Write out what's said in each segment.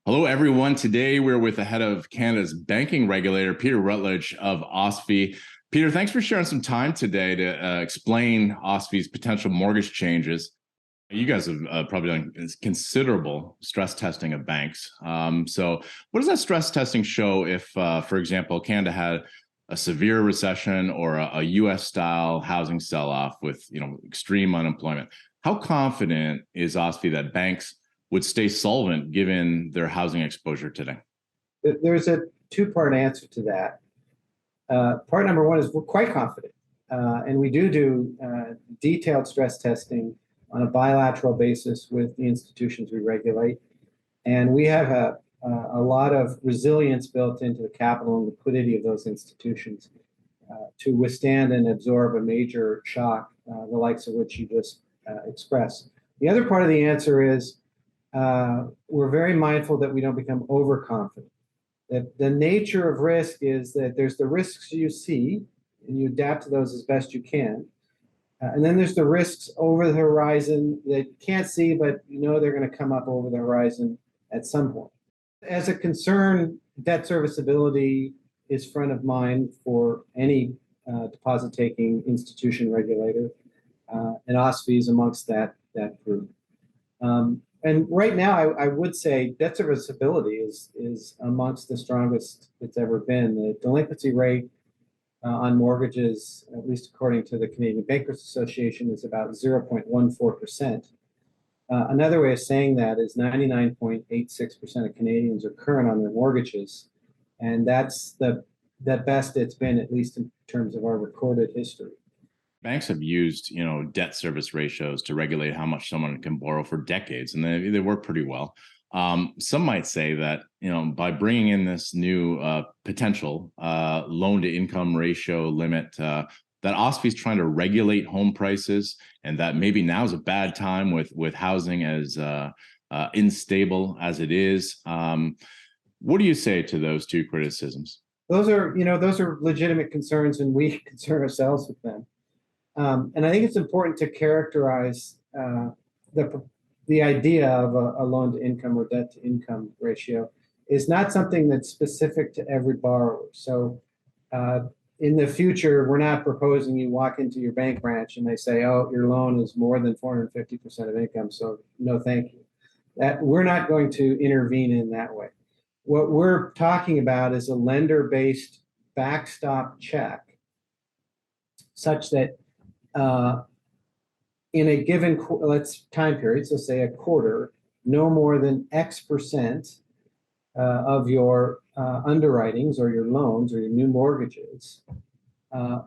Hello, everyone. Today, we're with the head of Canada's banking regulator, Peter Routledge of OSFI. Peter, thanks for sharing some time today to explain OSFI's potential mortgage changes. You guys have probably done considerable stress testing of banks. So what does that stress testing show if, for example, Canada had a severe recession or a US-style housing sell-off with extreme unemployment? How confident is OSFI that banks would stay solvent given their housing exposure today? There's a two-part answer to that. Part number one is we're quite confident, and we do detailed stress testing on a bilateral basis with the institutions we regulate, and we have a lot of resilience built into the capital and liquidity of those institutions to withstand and absorb a major shock, the likes of which you just expressed. The other part of the answer is we're very mindful that we don't become overconfident. That the nature of risk is that there's the risks you see, and you adapt to those as best you can. And then there's the risks over the horizon that you can't see, but you know they're going to come up over the horizon at some point. As a concern, debt serviceability is front of mind for any deposit-taking institution regulator, and OSFI is amongst that group. And right now, I would say debt serviceability is amongst the strongest it's ever been. The delinquency rate on mortgages, at least according to the Canadian Bankers Association, is about 0.14%. Another way of saying that is 99.86% of Canadians are current on their mortgages, and that's the best it's been, at least in terms of our recorded history. Banks have used, debt service ratios to regulate how much someone can borrow for decades, and they work pretty well. Some might say that, by bringing in this new potential loan-to-income ratio limit, that OSFI is trying to regulate home prices, and that maybe now is a bad time with housing as unstable as it is. What do you say to those two criticisms? Those are legitimate concerns, and we concern ourselves with them. And I think it's important to characterize the idea of a loan-to-income or debt-to-income ratio is not something that's specific to every borrower. So in the future, we're not proposing you walk into your bank branch and they say, oh, your loan is more than 450% of income, so no thank you. That we're not going to intervene in that way. What we're talking about is a lender-based backstop check such that in a given time period, so say a quarter, no more than X% of your underwritings or your loans or your new mortgages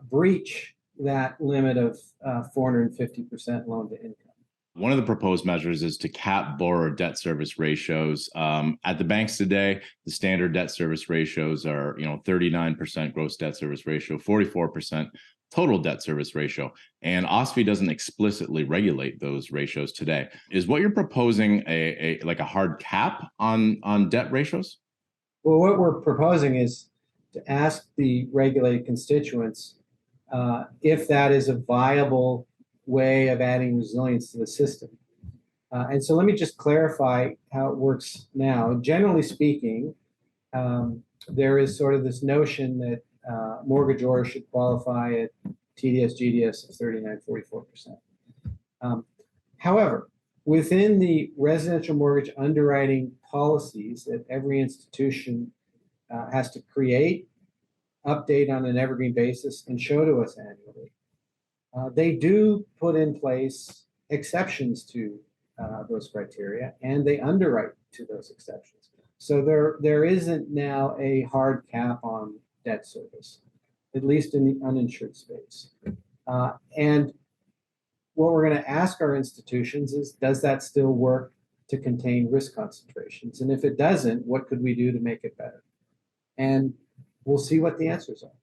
breach that limit of 450% loan to income. One of the proposed measures is to cap borrower debt service ratios. At the banks today, the standard debt service ratios are 39% gross debt service ratio, 44% total debt service ratio, and OSFI doesn't explicitly regulate those ratios today. Is what you're proposing a hard cap on debt ratios? Well, what we're proposing is to ask the regulated constituents if that is a viable way of adding resilience to the system. And so let me just clarify how it works now. Generally speaking, there is sort of this notion that mortgagors should qualify at TDS, GDS of 39-44%. However, within the residential mortgage underwriting policies that every institution has to create, update on an evergreen basis, and show to us annually, they do put in place exceptions to those criteria, and they underwrite to those exceptions. So there isn't now a hard cap on debt service, at least in the uninsured space. And what we're going to ask our institutions is, does that still work to contain risk concentrations? And if it doesn't, what could we do to make it better? And we'll see what the answers are.